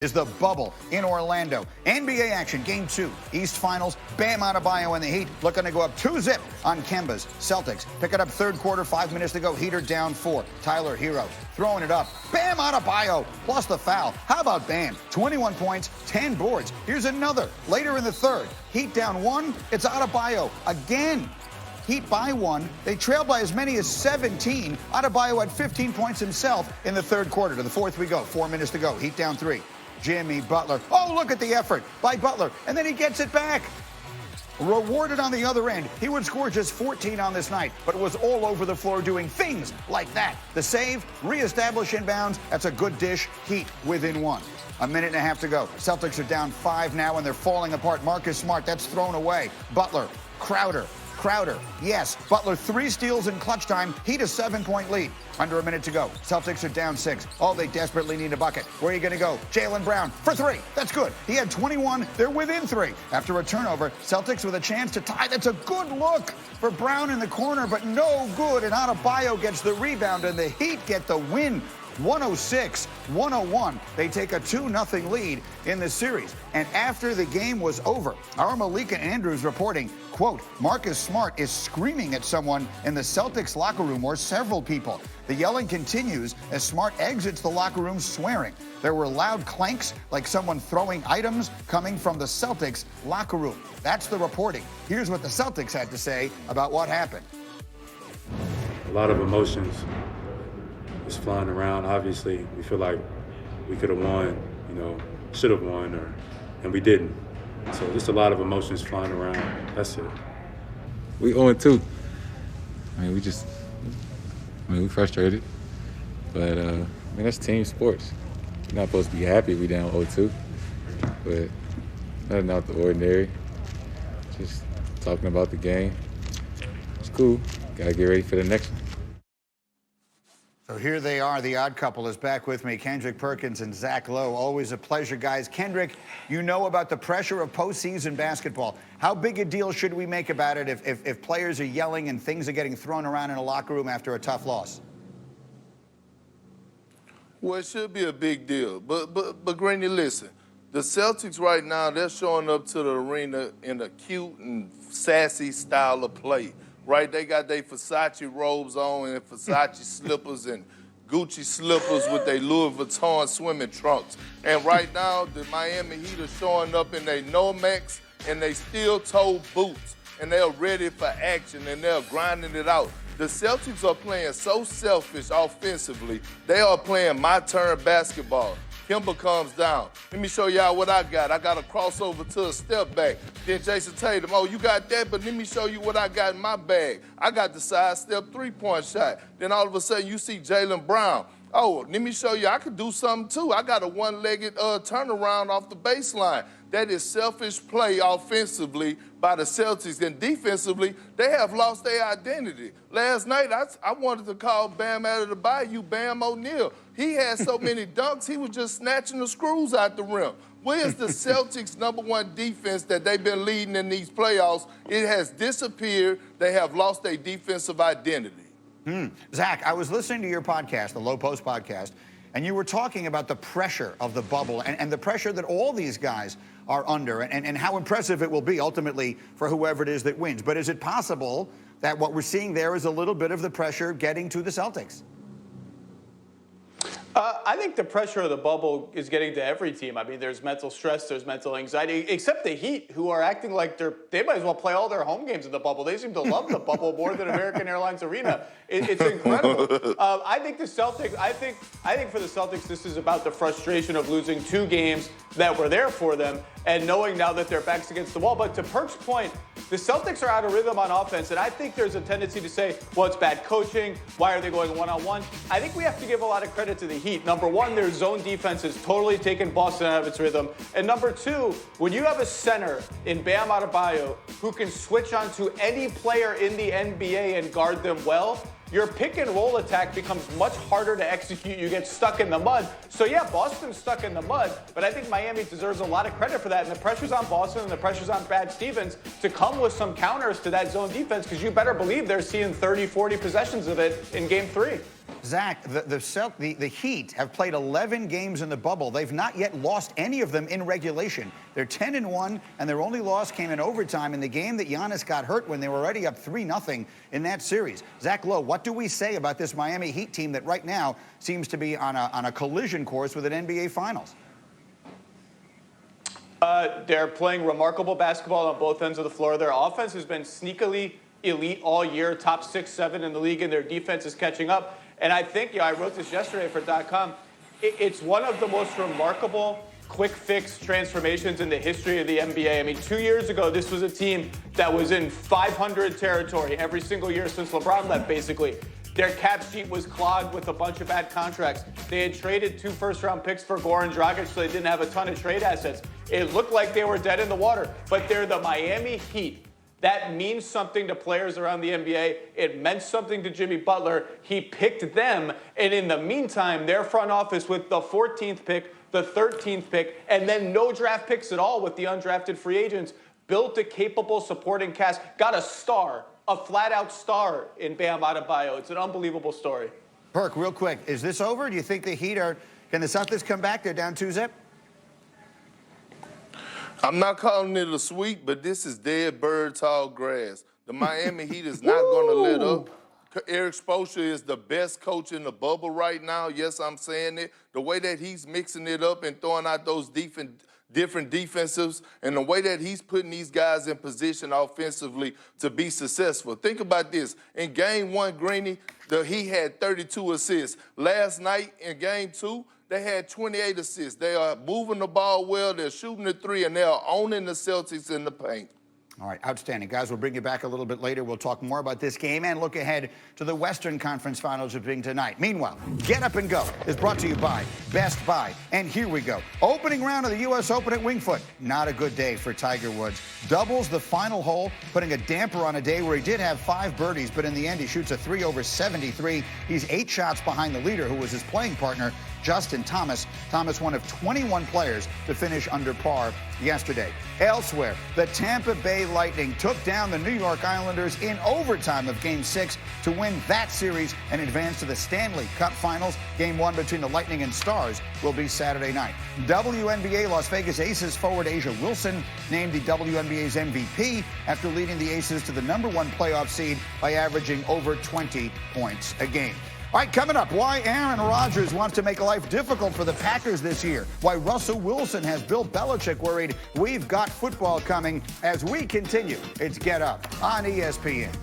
Is the bubble in Orlando. NBA action, Game 2, East Finals. Bam Adebayo and the Heat looking to go up 2-0 on Kemba's Celtics. Pick it up third quarter, 5 minutes to go. Heat are down 4. Tyler Hero throwing it up. Bam Adebayo plus the foul. How about Bam? 21 points, 10 boards. Here's another. Later in the third, Heat down 1. It's Adebayo again. Heat by 1. They trail by as many as 17. Adebayo had 15 points himself in the third quarter. To the fourth we go. 4 minutes to go. Heat down 3. Jimmy Butler. Oh, look at the effort by Butler. And then he gets it back. Rewarded on the other end. He would score just 14 on this night, but was all over the floor doing things like that. The save, reestablish inbounds. That's a good dish. Heat within 1. A minute and a half to go. Celtics are down 5 now, and they're falling apart. Marcus Smart, that's thrown away. Butler, Crowder, yes. Butler 3 steals in clutch time. Heat a 7-point lead. Under a minute to go. Celtics are down 6. Oh, they desperately need a bucket. Where are you going to go? Jaylen Brown for 3. That's good. He had 21. They're within 3. After a turnover, Celtics with a chance to tie. That's a good look for Brown in the corner, but no good. And Adebayo gets the rebound, and the Heat get the win. 106-101. They take a 2-0 lead in the series. And after the game was over, our Malika Andrews reporting, quote, Marcus Smart is screaming at someone in the Celtics locker room, or several people. The yelling continues as Smart exits the locker room swearing. There were loud clanks like someone throwing items coming from the Celtics locker room. That's the reporting. Here's what the Celtics had to say about what happened. A lot of emotions was flying around. Obviously, we feel like we could have won, should have won, and we didn't. So just a lot of emotions flying around. That's it. We 0-2. We frustrated. But, that's team sports. We're not supposed to be happy we down 0-2. But nothing out the ordinary. Just talking about the game. It's cool. Got to get ready for the next one. So here they are. The odd couple is back with me, Kendrick Perkins and Zach Lowe. Always a pleasure, guys. Kendrick, you know about the pressure of postseason basketball. How big a deal should we make about it if players are yelling and things are getting thrown around in a locker room after a tough loss? Well, it should be a big deal. But Granny, listen. The Celtics right now, they're showing up to the arena in a cute and sassy style of play. Right, they got their Versace robes on and Versace slippers and Gucci slippers with their Louis Vuitton swimming trunks. And right now, the Miami Heat are showing up in their Nomex and they steel-toe boots. And they're ready for action and they're grinding it out. The Celtics are playing so selfish offensively. They are playing my turn basketball. Kemba comes down. Let me show y'all what I got. I got a crossover to a step back. Then Jason Tatum, oh, you got that, but let me show you what I got in my bag. I got the side step 3-point shot. Then all of a sudden you see Jaylen Brown. Oh, let me show you I could do something too. I got a one-legged turnaround off the baseline. That is selfish play offensively by the Celtics. And defensively, they have lost their identity. Last night, I wanted to call Bam Adebayo Bam O'Neal. He had so many dunks, he was just snatching the screws out the rim. Where's the Celtics' #1 defense that they've been leading in these playoffs? It has disappeared. They have lost their defensive identity. Zach, I was listening to your podcast, the Low Post podcast, and you were talking about the pressure of the bubble and the pressure that all these guys are under and how impressive it will be ultimately for whoever it is that wins. But is it possible that what we're seeing there is a little bit of the pressure getting to the Celtics? I think the pressure of the bubble is getting to every team. I mean, there's mental stress, there's mental anxiety, except the Heat, who are acting like they might as well play all their home games in the bubble. They seem to love the bubble more than American Airlines Arena. It's incredible. I think the Celtics. I think for the Celtics, this is about the frustration of losing 2 games that were there for them, and knowing now that their back's against the wall. But to Perk's point, the Celtics are out of rhythm on offense, and I think there's a tendency to say, well, it's bad coaching. Why are they going one-on-one? I think we have to give a lot of credit to the Heat. Number one, their zone defense has totally taken Boston out of its rhythm. And number two, when you have a center in Bam Adebayo who can switch onto any player in the NBA and guard them well, your pick and roll attack becomes much harder to execute. You get stuck in the mud. So yeah, Boston's stuck in the mud, but I think Miami deserves a lot of credit for that. And the pressure's on Boston and the pressure's on Brad Stevens to come with some counters to that zone defense, because you better believe they're seeing 30, 40 possessions of it in Game 3. Zach, the Heat have played 11 games in the bubble. They've not yet lost any of them in regulation. They're 10-1, and their only loss came in overtime in the game that Giannis got hurt when they were already up 3-0 in that series. Zach Lowe, what do we say about this Miami Heat team that right now seems to be on a collision course with an NBA Finals? They're playing remarkable basketball on both ends of the floor. Their offense has been sneakily elite all year, top 6, 7 in the league, and their defense is catching up. And I think, I wrote this yesterday for .com, it's one of the most remarkable quick fix transformations in the history of the NBA. I mean, 2 years ago, this was a team that was in 500 territory every single year since LeBron left, basically. Their cap sheet was clogged with a bunch of bad contracts. They had traded 2 first-round picks for Goran Dragic, so they didn't have a ton of trade assets. It looked like they were dead in the water, but they're the Miami Heat. That means something to players around the NBA. It meant something to Jimmy Butler. He picked them, and in the meantime, their front office with the 14th pick, the 13th pick, and then no draft picks at all with the undrafted free agents, built a capable supporting cast, got a star, a flat-out star in Bam Adebayo. It's an unbelievable story. Perk, real quick, is this over? Do you think the Heat can the Celtics come back? They're down 2-0? I'm not calling it a sweep, but this is dead bird tall grass. The Miami Heat is not going to let up. Eric Spoelstra is the best coach in the bubble right now. Yes, I'm saying it. The way that he's mixing it up and throwing out those different defensives, and the way that he's putting these guys in position offensively to be successful. Think about this. In Game 1, Greeny, he had 32 assists. Last night in Game 2, they had 28 assists. They are moving the ball well. They're shooting the three, and they are owning the Celtics in the paint. All right, outstanding. Guys, we'll bring you back a little bit later. We'll talk more about this game and look ahead to the Western Conference Finals of being tonight. Meanwhile, Get Up and Go is brought to you by Best Buy. And here we go. Opening round of the U.S. Open at Winged Foot. Not a good day for Tiger Woods. Doubles the final hole, putting a damper on a day where he did have 5 birdies, but in the end he shoots a 3 over 73. He's 8 shots behind the leader, who was his playing partner, Justin Thomas. Thomas, one of 21 players to finish under par yesterday. Elsewhere, the Tampa Bay Lightning took down the New York Islanders in overtime of Game 6 to win that series and advance to the Stanley Cup Finals. Game 1 between the Lightning and Stars will be Saturday night. WNBA Las Vegas Aces forward Asia Wilson named the WNBA's MVP after leading the Aces to the #1 playoff seed by averaging over 20 points a game. All right, coming up, why Aaron Rodgers wants to make life difficult for the Packers this year, why Russell Wilson has Bill Belichick worried. We've got football coming as we continue. It's Get Up on ESPN.